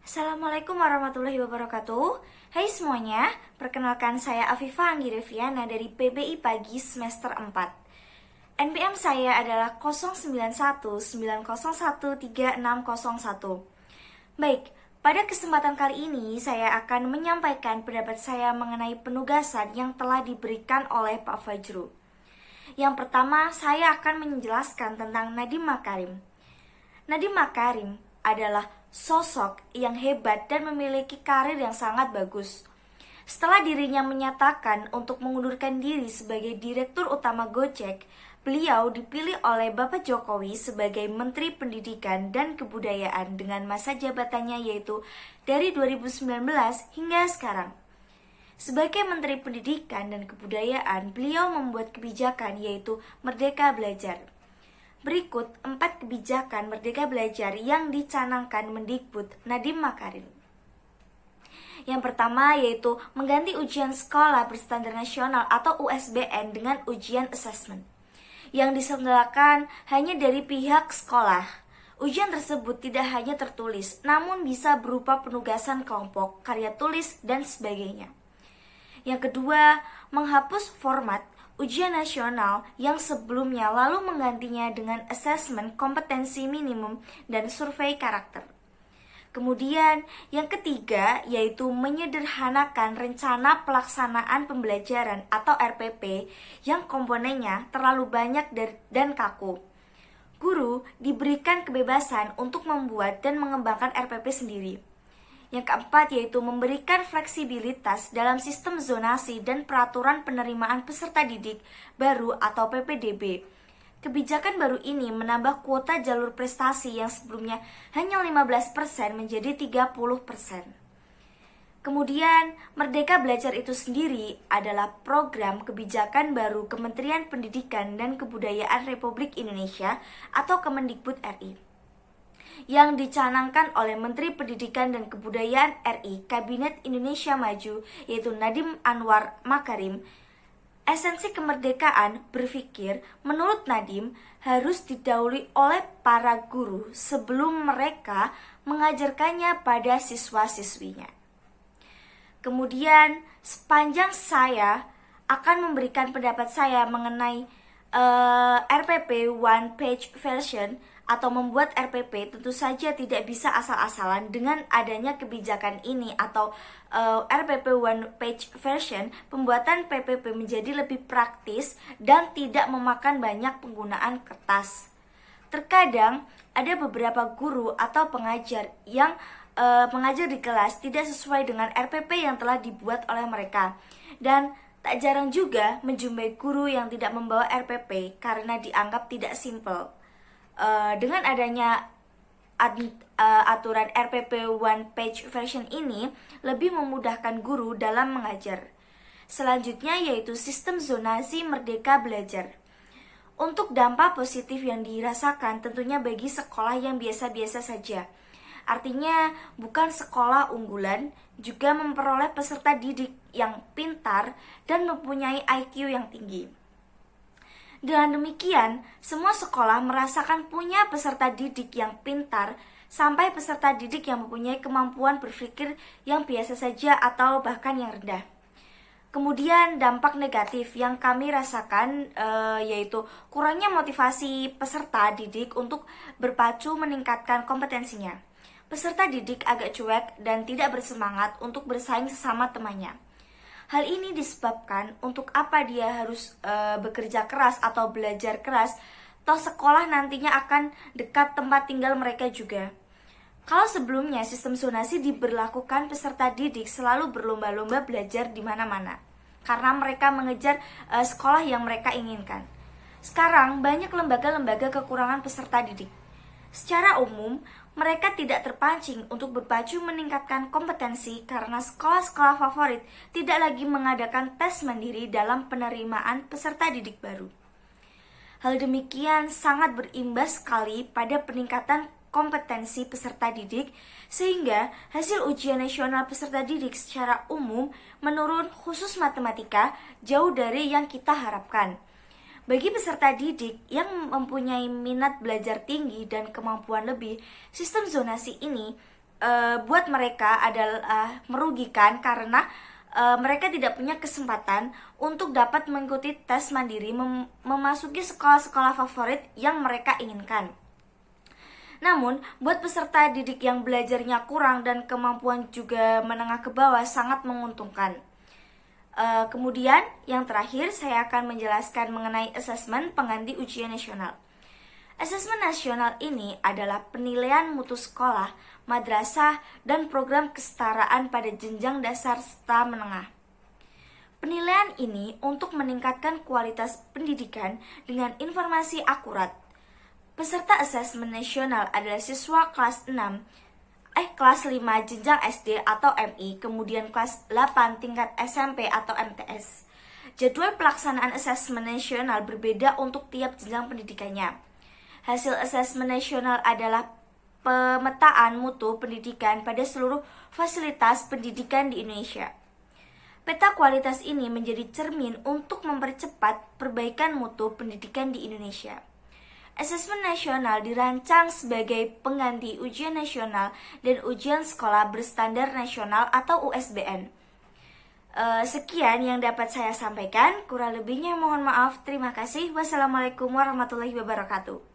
Assalamualaikum warahmatullahi wabarakatuh. Hai semuanya, perkenalkan saya Afifah Anggireviana dari PBI Pagi semester 4. NPM saya adalah 0919013601. Baik, pada kesempatan kali ini saya akan menyampaikan pendapat saya mengenai penugasan yang telah diberikan oleh Pak Fajru. Yang pertama, saya akan menjelaskan tentang Nadiem Makarim. Nadiem Makarim adalah sosok yang hebat dan memiliki karir yang sangat bagus. Setelah dirinya menyatakan untuk mengundurkan diri sebagai Direktur Utama Gojek, beliau dipilih oleh Bapak Jokowi sebagai Menteri Pendidikan dan Kebudayaan dengan masa jabatannya yaitu dari 2019 hingga sekarang. Sebagai Menteri Pendidikan dan Kebudayaan, beliau membuat kebijakan yaitu Merdeka Belajar. Berikut 4 kebijakan Merdeka Belajar yang dicanangkan Mendikbud Nadiem Makarim. Yang pertama yaitu mengganti ujian sekolah berstandar nasional atau USBN dengan ujian assessment yang diselenggarakan hanya dari pihak sekolah. Ujian tersebut tidak hanya tertulis, namun bisa berupa penugasan kelompok, karya tulis, dan sebagainya. Yang kedua, menghapus format ujian nasional yang sebelumnya lalu menggantinya dengan asesmen kompetensi minimum dan survei karakter. Kemudian yang ketiga yaitu menyederhanakan rencana pelaksanaan pembelajaran atau RPP yang komponennya terlalu banyak dan kaku. Guru diberikan kebebasan untuk membuat dan mengembangkan RPP sendiri. Yang keempat yaitu memberikan fleksibilitas dalam sistem zonasi dan peraturan penerimaan peserta didik baru atau PPDB. Kebijakan baru ini menambah kuota jalur prestasi yang sebelumnya hanya 15% menjadi 30%. Kemudian, Merdeka Belajar itu sendiri adalah program kebijakan baru Kementerian Pendidikan dan Kebudayaan Republik Indonesia atau Kemendikbud RI yang dicanangkan oleh Menteri Pendidikan dan Kebudayaan RI Kabinet Indonesia Maju yaitu Nadiem Anwar Makarim. Esensi kemerdekaan berpikir menurut Nadiem harus didahului oleh para guru sebelum mereka mengajarkannya pada siswa-siswinya. Kemudian sepanjang saya akan memberikan pendapat saya mengenai RPP One Page Version atau membuat RPP tentu saja tidak bisa asal-asalan. Dengan adanya kebijakan ini atau RPP One Page Version, pembuatan PPP menjadi lebih praktis dan tidak memakan banyak penggunaan kertas. Terkadang ada beberapa guru atau pengajar yang mengajar di kelas tidak sesuai dengan RPP yang telah dibuat oleh mereka, dan tak jarang juga menjumpai guru yang tidak membawa RPP karena dianggap tidak simpel. Dengan adanya aturan RPP One Page Version ini lebih memudahkan guru dalam mengajar. Selanjutnya yaitu sistem zonasi Merdeka Belajar. Untuk dampak positif yang dirasakan tentunya bagi sekolah yang biasa-biasa saja. Artinya bukan sekolah unggulan, juga memperoleh peserta didik yang pintar dan mempunyai IQ yang tinggi. Dengan demikian, semua sekolah merasakan punya peserta didik yang pintar sampai peserta didik yang mempunyai kemampuan berpikir yang biasa saja atau bahkan yang rendah. Kemudian dampak negatif yang kami rasakan yaitu kurangnya motivasi peserta didik untuk berpacu meningkatkan kompetensinya. Peserta didik agak cuek dan tidak bersemangat untuk bersaing sesama temannya. Hal ini disebabkan untuk apa dia harus bekerja keras atau belajar keras, toh sekolah nantinya akan dekat tempat tinggal mereka juga. Kalau sebelumnya sistem zonasi diberlakukan, peserta didik selalu berlomba-lomba belajar di mana-mana karena mereka mengejar sekolah yang mereka inginkan. Sekarang banyak lembaga-lembaga kekurangan peserta didik. Secara umum, mereka tidak terpancing untuk berpacu meningkatkan kompetensi karena sekolah-sekolah favorit tidak lagi mengadakan tes mandiri dalam penerimaan peserta didik baru. Hal demikian sangat berimbas sekali pada peningkatan kompetensi peserta didik, sehingga hasil ujian nasional peserta didik secara umum menurun, khusus matematika, jauh dari yang kita harapkan. Bagi peserta didik yang mempunyai minat belajar tinggi dan kemampuan lebih, sistem zonasi ini buat mereka adalah merugikan karena mereka tidak punya kesempatan untuk dapat mengikuti tes mandiri memasuki sekolah-sekolah favorit yang mereka inginkan. Namun, buat peserta didik yang belajarnya kurang dan kemampuan juga menengah ke bawah sangat menguntungkan. Kemudian, yang terakhir saya akan menjelaskan mengenai asesmen pengganti ujian nasional. Asesmen nasional ini adalah penilaian mutu sekolah, madrasah, dan program kesetaraan pada jenjang dasar serta menengah. Penilaian ini untuk meningkatkan kualitas pendidikan dengan informasi akurat. Peserta asesmen nasional adalah siswa kelas 5 jenjang SD atau MI, kemudian kelas 8 tingkat SMP atau MTS. Jadwal pelaksanaan asesmen nasional berbeda untuk tiap jenjang pendidikannya. Hasil asesmen nasional adalah pemetaan mutu pendidikan pada seluruh fasilitas pendidikan di Indonesia. Peta kualitas ini menjadi cermin untuk mempercepat perbaikan mutu pendidikan di Indonesia. Asesmen nasional dirancang sebagai pengganti ujian nasional dan ujian sekolah berstandar nasional atau USBN. Sekian yang dapat saya sampaikan, kurang lebihnya mohon maaf. Terima kasih. Wassalamualaikum warahmatullahi wabarakatuh.